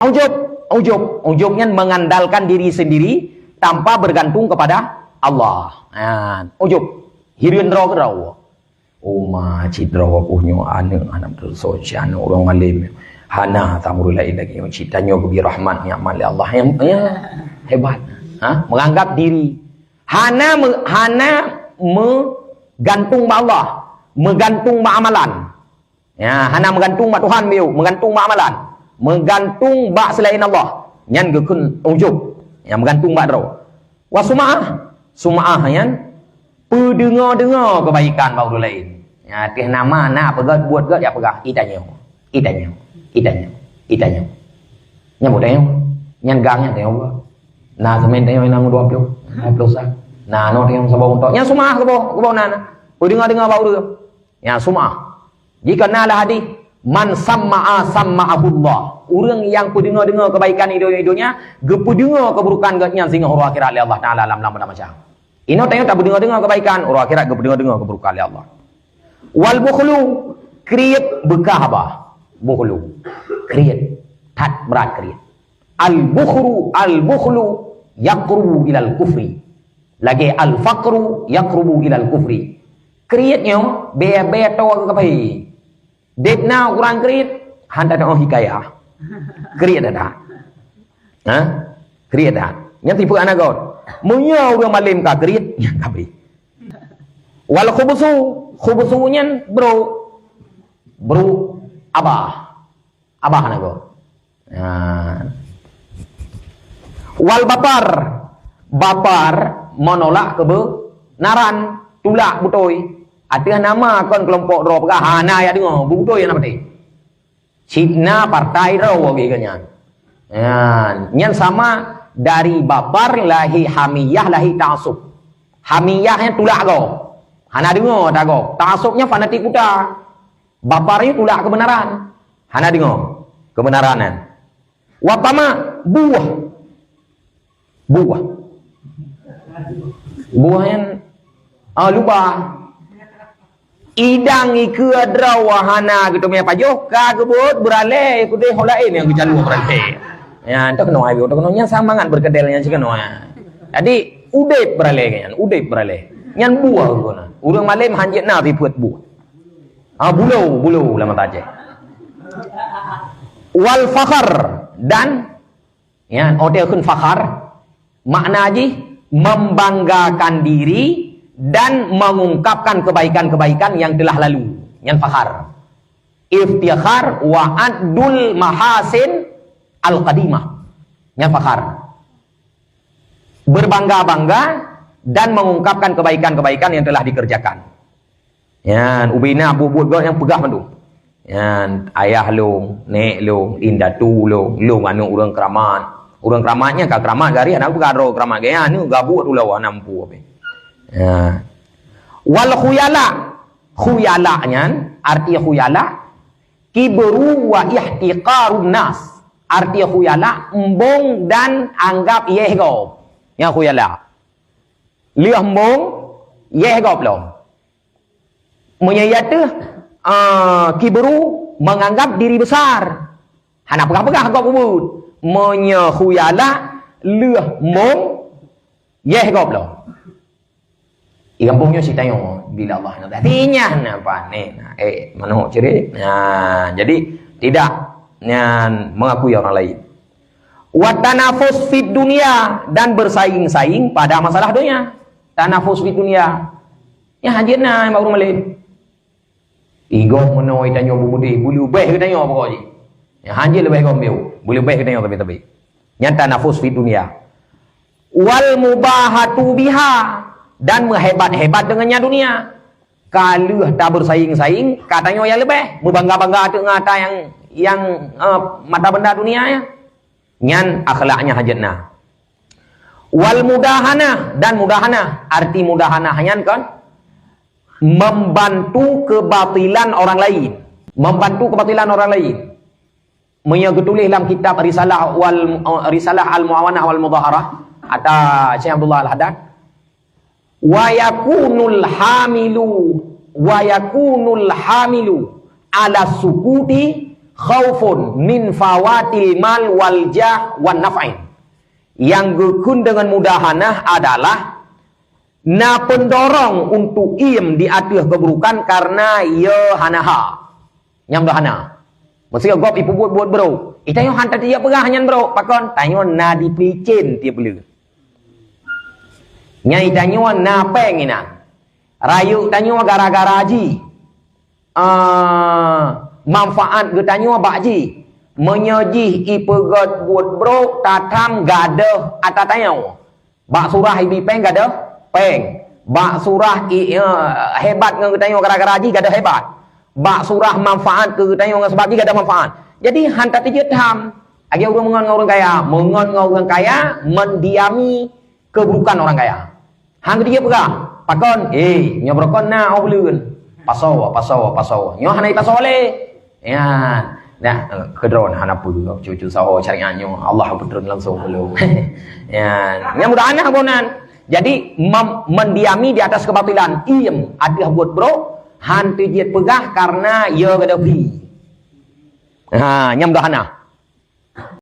Ujub, ujubnya mengandalkan diri sendiri tanpa bergantung kepada Allah. Ujub, hirin roh ke roh. Uma citra punya anak tersoci anak orang alim. Hana tamurul lagi yang citanya kebi rahmat ni'mal Allah yang hebat. Menganggap diri. Hana menggantung ma Allah, menggantung ma amalan. Ya, hana menggantung ma Tuhan biu, menggantung ma amalan. Menggantung bak selain Allah nyan gekun ujub yang menggantung bak dro wa sum'ah yan pendengar kebaikan bau lain ya teh nama na pegat buat gak ya pegah itanya nya model nyan gangnya teh na semen teh nang 20 sah na no teh sabau untuk nya sum'ah kebo na pendengar bau dia ya sum'ah jika nalah hadis man samma'a samma'ahullah. Orang yang pendengar kebaikan hidupnya, gependengar keburukan gatnya sehingga orang akhirat oleh Allah Taala alam macam. Ino tanya tak pendengar kebaikan, orang akhirat gependengar keburukan oleh Allah. Wal bukhlu kriyat bekah apa? Bukhlu. Kriyat. Tat berat kriyat. Al bukhlu yaqrubu ilal kufri. Lagi al faqru yaqrubu ilal kufri. Kriyatnya be to ke pai. Depna kurang kerit, handa dah hikayah. Kerit dah. Kerit dah. Yang tipu anak kau. Munya orang malim ka kerit, yang kabri. Wal khubusunya bro abah anak kau. Wal bapar menolak kebenaran, tulak butoi. Ada nama kon kelompok roh hana ya dengar buku yang apa ni? Cina partai roh giganya. Yang sama dari bapar lahi hamiyah lahi ta'assub. Hamiyahnya tulak kau. Hana dengar tak kau. Ta'assubnya fanatik kuda. Baparnya tulak kebenaran. Hana dengar kebenaran. Wapama buah. Buahnya lupa. Idang iku adraw wahana gitu punya pajoh ka kebut berale ku deh lain yang kejalu berale. Ya entuk kena ayo kena nya samangan berkedelnya sih kena. Jadi udep berale nyan buah guna. Urang malim hanjitna pi puat buah. Bulu lama taje. Wal fakhar dan ya hotel kun fakhar makna aji membanggakan diri dan mengungkapkan kebaikan-kebaikan yang telah lalu. Yang fakhar. Iftikhar wa adul mahasin al-qadimah. Yang fakhar. Berbangga-bangga dan mengungkapkan kebaikan-kebaikan yang telah dikerjakan. Yang ubina buat yang pegah mandu. Yang ayah long, nek long, indatu long anu urang keramat. Urang keramatnya ka keramat gari anak garo keramat gaya anu gabut ulah nampu apa. Wal khuyala nya arti khuyala kibru wa ihtiqarun nas. Arti khuyala embong dan anggap yehgo. Ya khuyala liah embong yehgo belum menyayat kibru menganggap diri besar. Hana pegah-pegah kau kubut menya khuyala liah embong yehgo belum. Igampungnya si tayo bila Allah nak artinya apa ni mana ciri jadi tidak mengakui orang lain wa tanafus fid dunia dan bersaing-saing pada masalah dunia. Tanafus fid dunia ya hajirna baru malin igo menoi tanyo budi bulu beh tanyo apa ji ya hajir lebih gombeu bulu beh tanyo tapi yang tanafus fid dunia wal mubahatu biha dan menghebat-hebat dengannya dunia. Kalau tak bersaing-saing, katanya yang lebih berbangga-bangga dengan kata yang mata benda dunia ya. Nyan akhlaknya hajatna. Wal mudahana dan mudahana, arti mudahana hanya kan membantu kebatilan orang lain, membantu kebatilan orang lain. Menyatulis dalam kitab Risalah Al-Muawanah wal Mudhaharah atau Syekh Abdullah Al-Haddad wa yakunul hamilu ala sukuti khaufun min fawatil mal wal jah wan naf'in. Yang gekun dengan mudahanah adalah na pendorong untuk iem di atas keburukan karena ia hanaha. Nyam dah hana. Maksudnya gop ipu buat bro. Ita yo hantar dia perah nyan bro. Pakon tanyo na di pelicin dia beli. Nyai tanyo na peng ina. Rayu tanyo gara-gara haji. Manfaat ge tanyo bakji. Menyejih ipegot buat bro tatam gadah atas tanyo. Bak surah ibi peng gadah peng. Bak surah hebat nge tanyo gara-gara haji gadah hebat. Bak surah manfaat ke tanyo sebab dia gadah manfaat. Jadi hantar dia tham. Agi orang mengon orang kaya mendiami keburukan orang kaya. Hang dia perah. Pakon, nyobrokon na obleun. Pasawa. Nyo hanai pasole. Ya, nah, kedron hanapu cucu saho syariatnya. Allah betul langsung belum. Ya, yang mudah aneh abonan. Jadi mendiami di atas kebatilan. Iem ada buat bro, hantu dia pegah karena ia gada pi. Ha, nyam dah hana.